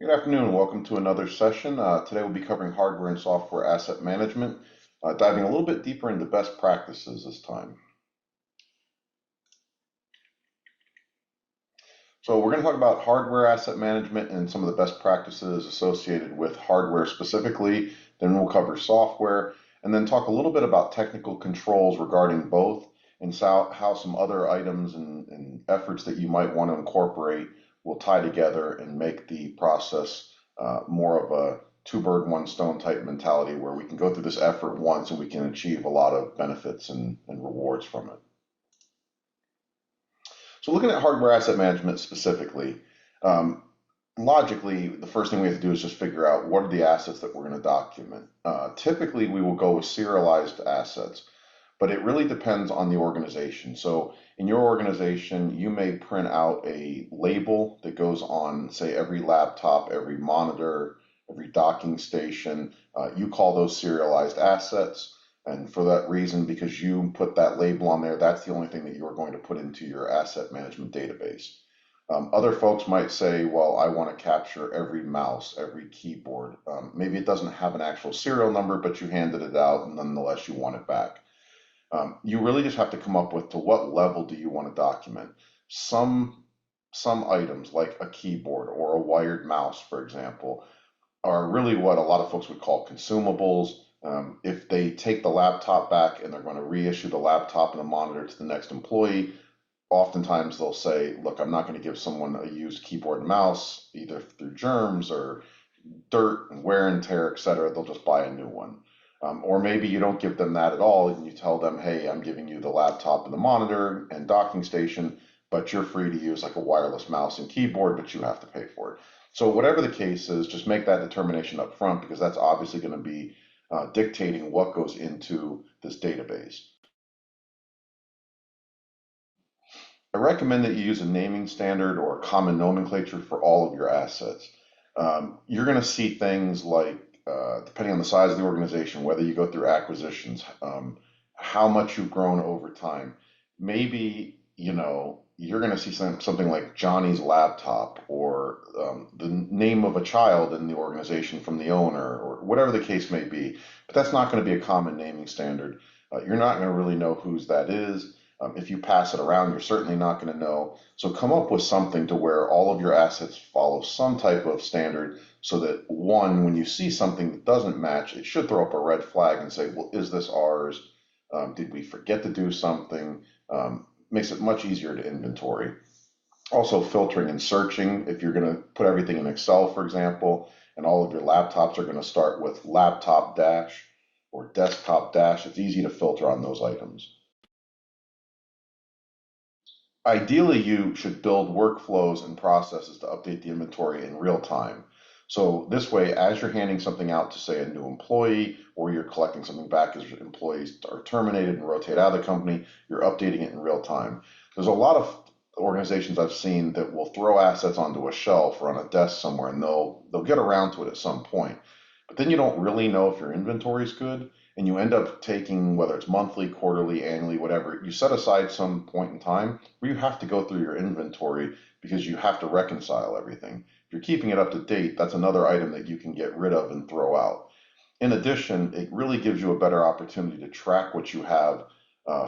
Good afternoon. Welcome to another session. Today we'll be covering hardware and software asset management, diving a little bit deeper into best practices this time. So we're going to talk about hardware asset management and some of the best practices associated with hardware specifically. Then we'll cover software and then talk a little bit about technical controls regarding both and how some other items and efforts that you might want to incorporate will tie together and make the process more of a two bird, one stone type mentality where we can go through this effort once and we can achieve a lot of benefits and rewards from it. So looking at hardware asset management specifically, um, logically, the first thing we have to do is just figure out what are the assets that we're going to document. Typically, we will go with serialized assets, but it really depends on the organization. So in your organization, you may print out a label that goes on, say, every laptop, every monitor, every docking station. You call those serialized assets. And for that reason, because you put that label on there, that's the only thing that you're going to put into your asset management database. Other folks might say, well, I want to capture every mouse, every keyboard. Maybe it doesn't have an actual serial number, but you handed it out and nonetheless you want it back. You really just have to come up with to what level do you want to document. Some some items like a keyboard or a wired mouse, for example, are really what a lot of folks would call consumables. If they take the laptop back and they're going to reissue the laptop and the monitor to the next employee, oftentimes they'll say, look, I'm not going to give someone a used keyboard and mouse, either through germs or dirt and wear and tear, et cetera. They'll just buy a new one. Or maybe you don't give them that at all and you tell them, hey, I'm giving you the laptop and the monitor and docking station, but you're free to use like a wireless mouse and keyboard, but you have to pay for it. So whatever the case is, just make that determination up front because that's obviously going to be dictating what goes into this database. I recommend that you use a naming standard or a common nomenclature for all of your assets. You're going to see things like, depending on the size of the organization, whether you go through acquisitions, how much you've grown over time. Maybe, you're going to see something like Johnny's laptop or the name of a child in the organization from the owner or whatever the case may be. But that's not going to be a common naming standard. You're not going to really know whose that is. If you pass it around, you're certainly not going to know. So come up with something to where all of your assets follow some type of standard so that one, when you see something that doesn't match, it should throw up a red flag and say, well, is this ours? Did we forget to do something? Makes it much easier to inventory. Also filtering and searching. If you're going to put everything in Excel, for example, and all of your laptops are going to start with laptop dash or desktop dash, it's easy to filter on those items. Ideally, you should build workflows and processes to update the inventory in real time. So this way, as you're handing something out to, say, a new employee, or you're collecting something back as your employees are terminated and rotate out of the company, you're updating it in real time. There's a lot of organizations I've seen that will throw assets onto a shelf or on a desk somewhere, and they'll get around to it at some point. But then you don't really know if your inventory is good, and you end up taking, whether it's monthly, quarterly, annually, whatever, you set aside some point in time where you have to go through your inventory because you have to reconcile everything. If you're keeping it up to date, that's another item that you can get rid of and throw out. In addition, it really gives you a better opportunity to track what you have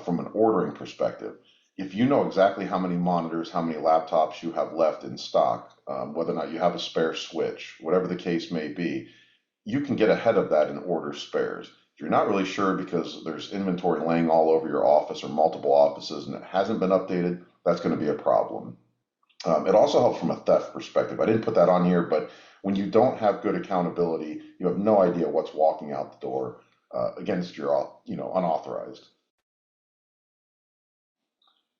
from an ordering perspective. If you know exactly how many monitors, how many laptops you have left in stock, whether or not you have a spare switch, whatever the case may be, you can get ahead of that and order spares. If you're not really sure because there's inventory laying all over your office or multiple offices and it hasn't been updated, that's going to be a problem. It also helps from a theft perspective. I didn't put that on here, but when you don't have good accountability, you have no idea what's walking out the door against your, unauthorized.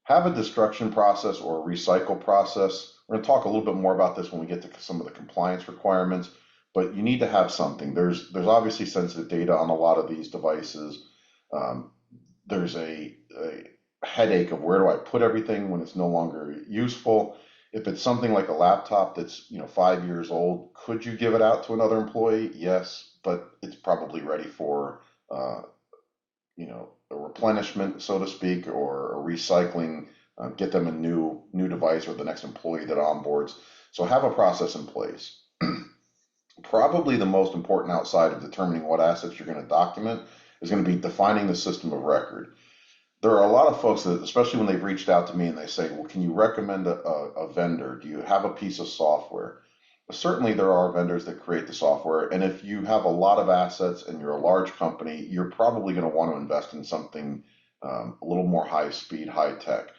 Have a destruction process or a recycle process. We're going to talk a little bit more about this when we get to some of the compliance requirements, but you need to have something. There's obviously sensitive data on a lot of these devices. Um, there's a headache of where do I put everything when it's no longer useful. If it's something like a laptop that's 5 years old, could you give it out to another employee? Yes, but it's probably ready for uh, a replenishment, so to speak, or a recycling, get them a new device or the next employee that onboards. So have a process in place. Probably the most important outside of determining what assets you're going to document is going to be defining the system of record. There are a lot of folks that, especially when they've reached out to me and they say, well, can you recommend a vendor? Do you have a piece of software? Certainly, there are vendors that create the software. And if you have a lot of assets and you're a large company, you're probably going to want to invest in something a little more high speed, high tech.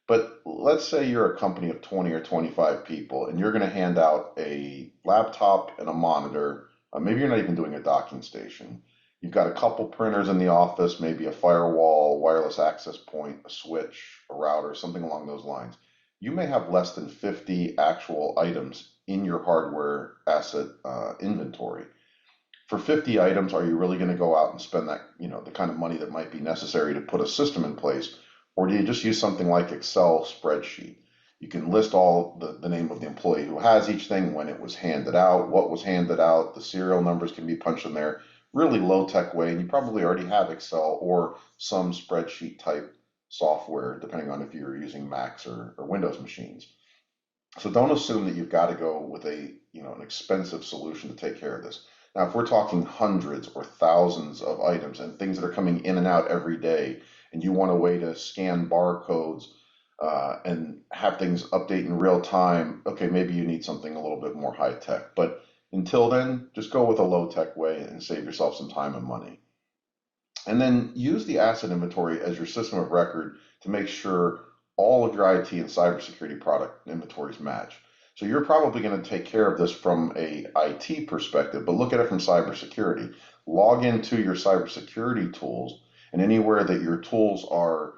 But let's say you're a company of 20 or 25 people and you're going to hand out a laptop and a monitor. Maybe you're not even doing a docking station. You've got a couple printers in the office, maybe a firewall, wireless access point, a switch, a router, something along those lines. You may have less than 50 actual items in your hardware asset inventory. For 50 items, are you really going to go out and spend that, the kind of money that might be necessary to put a system in place? Or do you just use something like Excel spreadsheet? You can list all the name of the employee who has each thing, when it was handed out, what was handed out, the serial numbers can be punched in there, really low tech way. And you probably already have Excel or some spreadsheet type software, depending on if you're using Macs or Windows machines. So don't assume that you've got to go with an expensive solution to take care of this. Now, if we're talking hundreds or thousands of items and things that are coming in and out every day, and you want a way to scan barcodes and have things update in real time, okay, maybe you need something a little bit more high tech. But until then, just go with a low tech way and save yourself some time and money. And then use the asset inventory as your system of record to make sure all of your IT and cybersecurity product inventories match. So you're probably going to take care of this from a IT perspective, but look at it from cybersecurity. Log into your cybersecurity tools, and anywhere that your tools are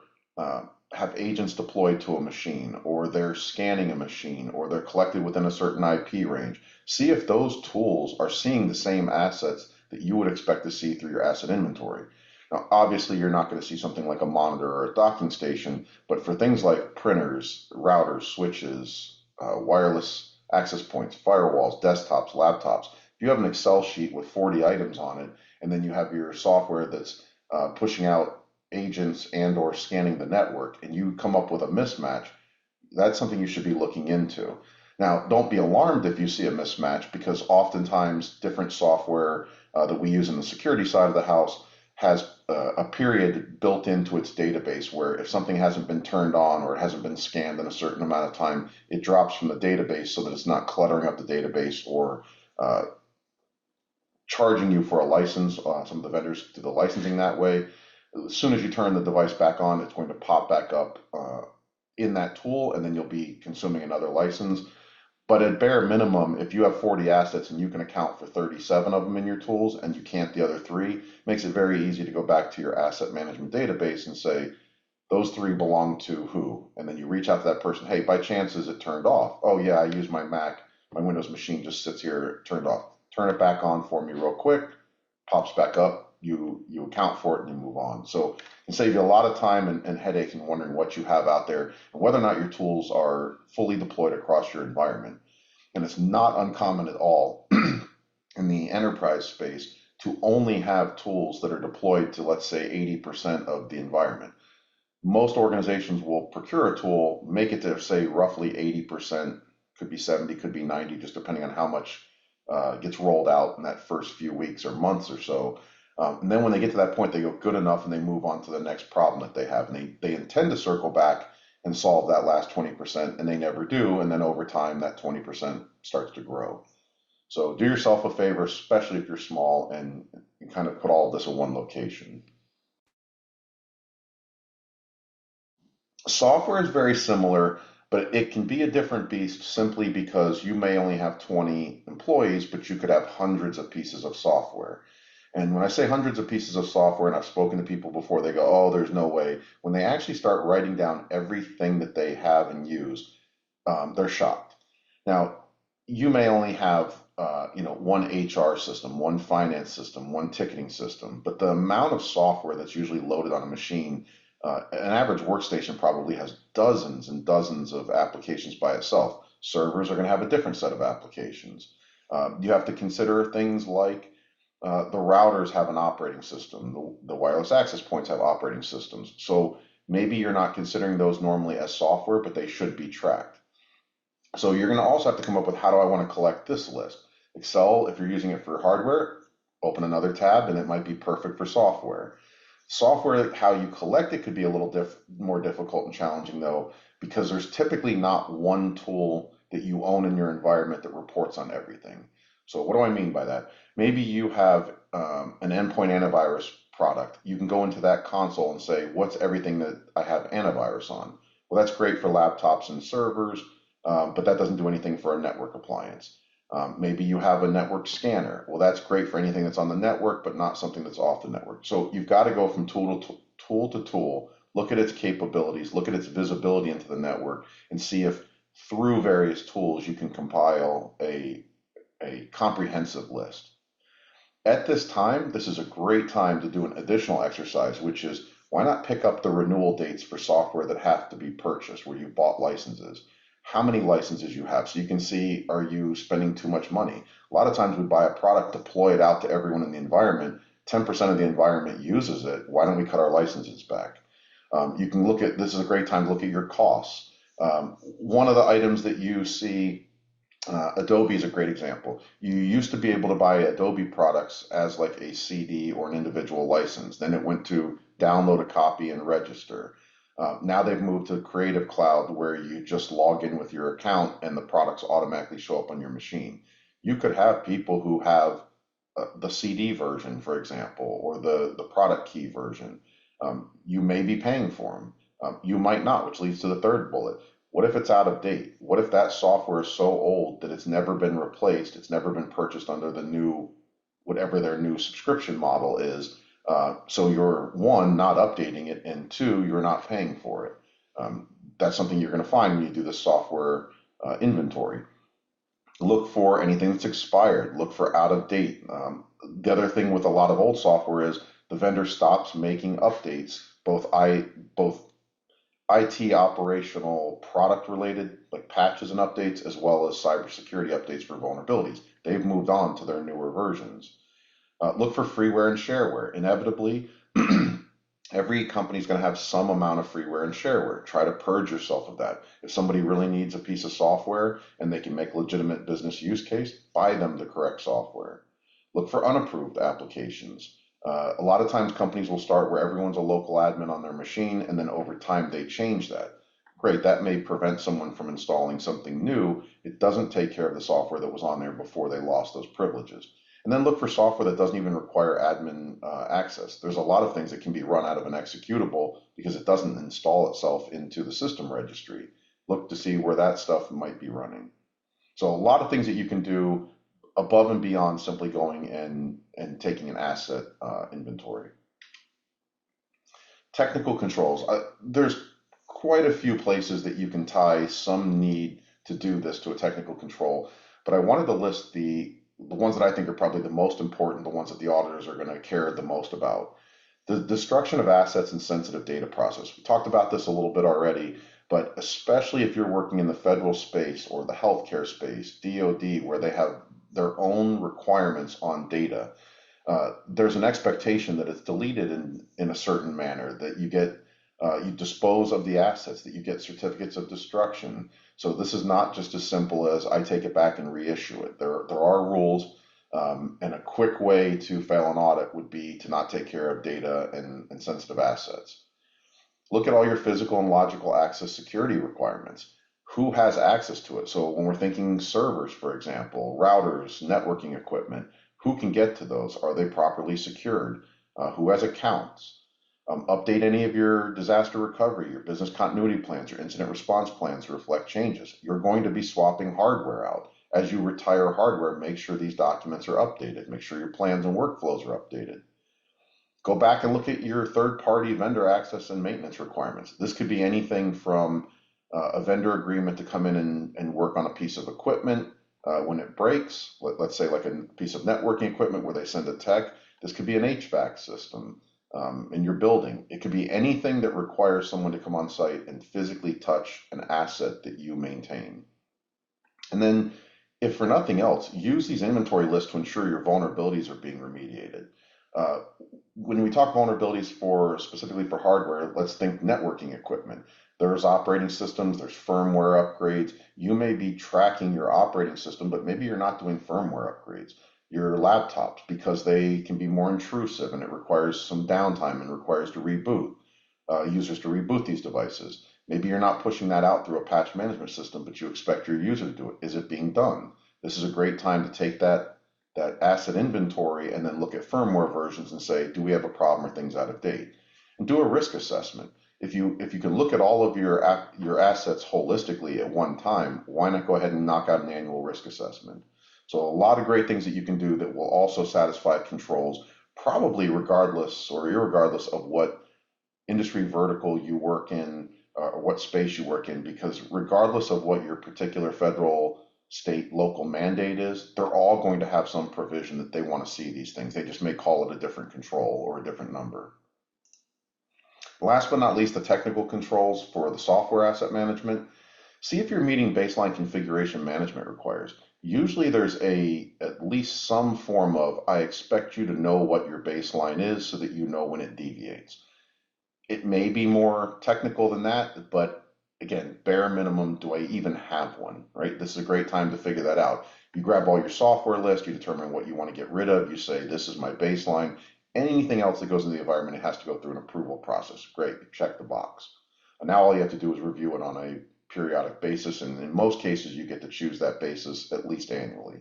have agents deployed to a machine, or they're scanning a machine, or they're collected within a certain IP range. See if those tools are seeing the same assets that you would expect to see through your asset inventory. Now, obviously, you're not going to see something like a monitor or a docking station, but for things like printers, routers, switches, wireless access points, firewalls, desktops, laptops, if you have an Excel sheet with 40 items on it, and then you have your software that's pushing out agents and or scanning the network, and you come up with a mismatch, that's something you should be looking into. Now, don't be alarmed if you see a mismatch, because oftentimes different software that we use in the security side of the house has a period built into its database where if something hasn't been turned on or it hasn't been scanned in a certain amount of time, it drops from the database so that it's not cluttering up the database or uh, charging you for a license. Some of the vendors do the licensing that way. As soon as you turn the device back on, it's going to pop back up in that tool, and then you'll be consuming another license. But at bare minimum, if you have 40 assets and you can account for 37 of them in your tools and you can't the other three, makes it very easy to go back to your asset management database and say, those three belong to who? And then you reach out to that person, hey, by chance, is it turned off? Oh, yeah, I use my Mac. My Windows machine just sits here turned off. Turn it back on for me real quick, pops back up, you account for it and you move on. So it can save you a lot of time and headaches and wondering what you have out there and whether or not your tools are fully deployed across your environment. And it's not uncommon at all in the enterprise space to only have tools that are deployed to, let's say, 80% of the environment. Most organizations will procure a tool, make it to, say, roughly 80%, could be 70, could be 90, just depending on how much gets rolled out in that first few weeks or months or so. And then when they get to that point, they go good enough and they move on to the next problem that they have. And they intend to circle back and solve that last 20%, and they never do. And then over time, that 20% starts to grow. So do yourself a favor, especially if you're small, and kind of put all of this in one location. Software is very similar, but it can be a different beast simply because you may only have 20 employees, but you could have hundreds of pieces of software. And when I say hundreds of pieces of software, and I've spoken to people before, they go, oh, there's no way. When they actually start writing down everything that they have and use, they're shocked. Now, you may only have, one HR system, one finance system, one ticketing system, but the amount of software that's usually loaded on a machine, an average workstation probably has dozens and dozens of applications by itself. Servers are going to have a different set of applications. You have to consider things like the routers have an operating system, the wireless access points have operating systems. So maybe you're not considering those normally as software, but they should be tracked. So you're going to also have to come up with, how do I want to collect this list? Excel, if you're using it for hardware, open another tab and it might be perfect for software. Software, how you collect it could be a little more difficult and challenging though, because there's typically not one tool that you own in your environment that reports on everything. So what do I mean by that? Maybe you have an endpoint antivirus product. You can go into that console and say, what's everything that I have antivirus on? Well, that's great for laptops and servers, but that doesn't do anything for a network appliance. Maybe you have a network scanner. Well, that's great for anything that's on the network, but not something that's off the network. So you've got to go from tool to tool, look at its capabilities, look at its visibility into the network, and see if through various tools you can compile a comprehensive list. At this time, this is a great time to do an additional exercise, which is why not pick up the renewal dates for software that have to be purchased, where you bought licenses, how many licenses you have, so you can see, are you spending too much money? A lot of times we buy a product, deploy it out to everyone in the environment, 10% of the environment uses it, why don't we cut our licenses back? You can look at, this is a great time to look at your costs. One of the items that you see, Adobe is a great example. You used to be able to buy Adobe products as like a CD or an individual license. Then it went to download a copy and register. Now they've moved to Creative Cloud where you just log in with your account and the products automatically show up on your machine. You could have people who have the CD version, for example, or the product key version. You may be paying for them. You might not, which leads to the third bullet. What if it's out of date? What if that software is so old that it's never been replaced? It's never been purchased under the new, whatever their new subscription model is. So you're one, not updating it, and two, you're not paying for it. That's something you're going to find when you do the software inventory. Look for anything that's expired. Look for out of date. The other thing with a lot of old software is the vendor stops making updates, both IT operational product related, like patches and updates, as well as cybersecurity updates for vulnerabilities. They've moved on to their newer versions. Look for freeware and shareware. Inevitably, every company is going to have some amount of freeware and shareware. Try to purge yourself of that. If somebody really needs a piece of software and they can make legitimate business use case, buy them the correct software. Look for unapproved applications. A lot of times companies will start where everyone's a local admin on their machine, and then over time they change that. Great, that may prevent someone from installing something new. It doesn't take care of the software that was on there before they lost those privileges. And then look for software that doesn't even require admin access. There's a lot of things that can be run out of an executable because it doesn't install itself into the system registry. Look to see where that stuff might be running. So a lot of things that you can do above and beyond simply going and taking an asset inventory. Technical controls. There's quite a few places that you can tie some need to do this to a technical control, but I wanted to list the ones that I think are probably the most important, the ones that the auditors are going to care the most about. The destruction of assets and sensitive data process. We talked about this a little bit already, but especially if you're working in the federal space or the healthcare space, DoD, where they have their own requirements on data, there's an expectation that it's deleted in a certain manner, that you dispose of the assets, that you get certificates of destruction. So this is not just as simple as I take it back and reissue it. There are rules, and a quick way to fail an audit would be to not take care of data and sensitive assets. Look at all your physical and logical access security requirements. Who has access to it? So when we're thinking servers, for example, routers, networking equipment, who can get to those? Are they properly secured? Who has accounts? Update any of your disaster recovery, your business continuity plans, your incident response plans to reflect changes. You're going to be swapping hardware out. As you retire hardware, make sure these documents are updated. Make sure your plans and workflows are updated. Go back and look at your third-party vendor access and maintenance requirements. This could be anything from a vendor agreement to come in and work on a piece of equipment when it breaks. Let's say like a piece of networking equipment where they send a tech. This could be an HVAC system in your building. It could be anything that requires someone to come on site and physically touch an asset that you maintain. And then, if for nothing else, use these inventory lists to ensure your vulnerabilities are being remediated. When we talk vulnerabilities for specifically for hardware, let's think networking equipment. There's operating systems, there's firmware upgrades. You may be tracking your operating system, but maybe you're not doing firmware upgrades. Your laptops, because they can be more intrusive and it requires some downtime and requires to reboot users to reboot these devices. Maybe you're not pushing that out through a patch management system, but you expect your user to do it. Is it being done? This is a great time to take that asset inventory and then look at firmware versions and say, do we have a problem or things out of date? And do a risk assessment. If you can look at all of your assets holistically at one time, why not go ahead and knock out an annual risk assessment? So a lot of great things that you can do that will also satisfy controls, probably regardless or irregardless of what industry vertical you work in or what space you work in, because regardless of what your particular federal, state, local mandate is, they're all going to have some provision that they want to see these things. They just may call it a different control or a different number. Last but not least, the technical controls for the software asset management. See if you're meeting baseline configuration management requires. Usually there's at least some form of, I expect you to know what your baseline is so that you know when it deviates. It may be more technical than that, but again, bare minimum, do I even have one, right? This is a great time to figure that out. You grab all your software list, you determine what you want to get rid of, you say, this is my baseline. Anything else that goes into the environment, it has to go through an approval process. Great, check the box. And now all you have to do is review it on a periodic basis, and in most cases, you get to choose that basis at least annually.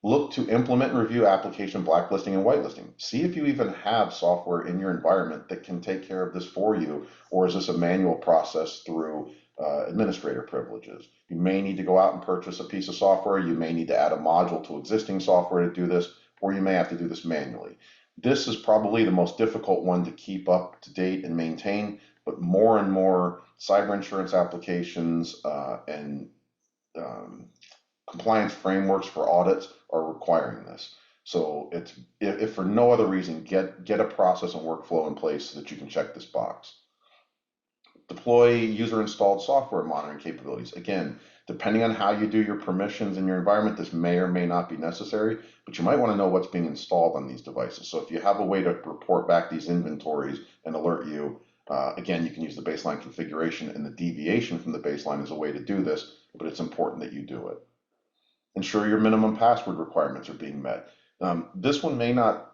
Look to implement and review application blacklisting and whitelisting. See if you even have software in your environment that can take care of this for you, or is this a manual process through administrator privileges? You may need to go out and purchase a piece of software. You may need to add a module to existing software to do this, or you may have to do this manually. This is probably the most difficult one to keep up to date and maintain, but more and more cyber insurance applications and compliance frameworks for audits are requiring this. So it's if for no other reason, get a process and workflow in place so that you can check this box. Deploy user installed software monitoring capabilities. Again, depending on how you do your permissions in your environment, this may or may not be necessary, but you might want to know what's being installed on these devices. So if you have a way to report back these inventories and alert you, again, you can use the baseline configuration, and the deviation from the baseline is a way to do this, but it's important that you do it. Ensure your minimum password requirements are being met. This one may not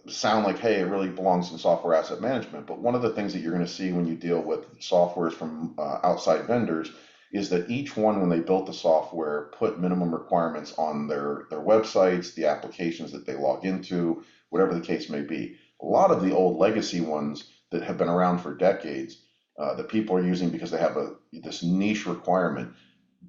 sound like, hey, it really belongs in software asset management, but one of the things that you're going to see when you deal with softwares from outside vendors is that each one, when they built the software, put minimum requirements on their websites, the applications that they log into, whatever the case may be. A lot of the old legacy ones that have been around for decades that people are using because they have this niche requirement.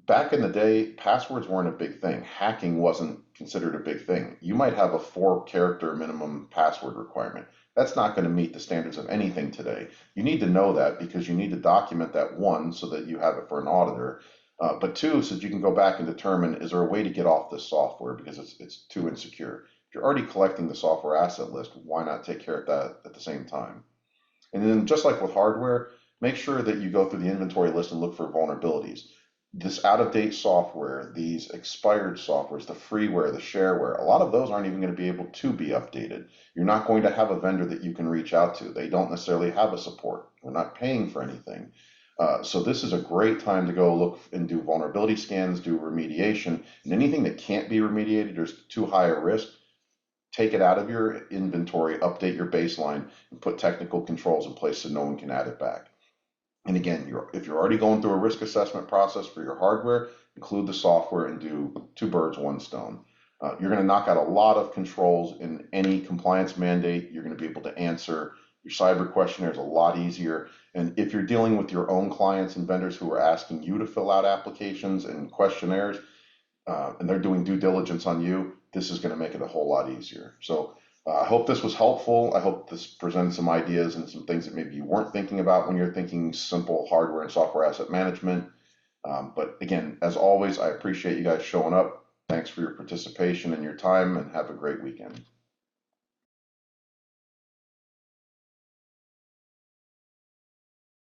Back in the day, passwords weren't a big thing. Hacking wasn't considered a big thing. You might have a 4-character minimum password requirement. That's not going to meet the standards of anything today. You need to know that because you need to document that, one, so that you have it for an auditor, but two, so that you can go back and determine, is there a way to get off this software because it's too insecure. If you're already collecting the software asset list, why not take care of that at the same time? And then just like with hardware, make sure that you go through the inventory list and look for vulnerabilities. This out-of-date software, these expired softwares, the freeware, the shareware, a lot of those aren't even going to be able to be updated. You're not going to have a vendor that you can reach out to. They don't necessarily have a support. They're not paying for anything. So this is a great time to go look and do vulnerability scans, do remediation, and anything that can't be remediated or is too high a risk, take it out of your inventory, update your baseline, and put technical controls in place so no one can add it back. And again, if you're already going through a risk assessment process for your hardware, include the software and do 2 birds, 1 stone. You're going to knock out a lot of controls in any compliance mandate. You're going to be able to answer your cyber questionnaires a lot easier. And if you're dealing with your own clients and vendors who are asking you to fill out applications and questionnaires, and they're doing due diligence on you, this is going to make it a whole lot easier. So I hope this was helpful. I hope this presented some ideas and some things that maybe you weren't thinking about when you're thinking simple hardware and software asset management. But again, as always, I appreciate you guys showing up. Thanks for your participation and your time, and have a great weekend.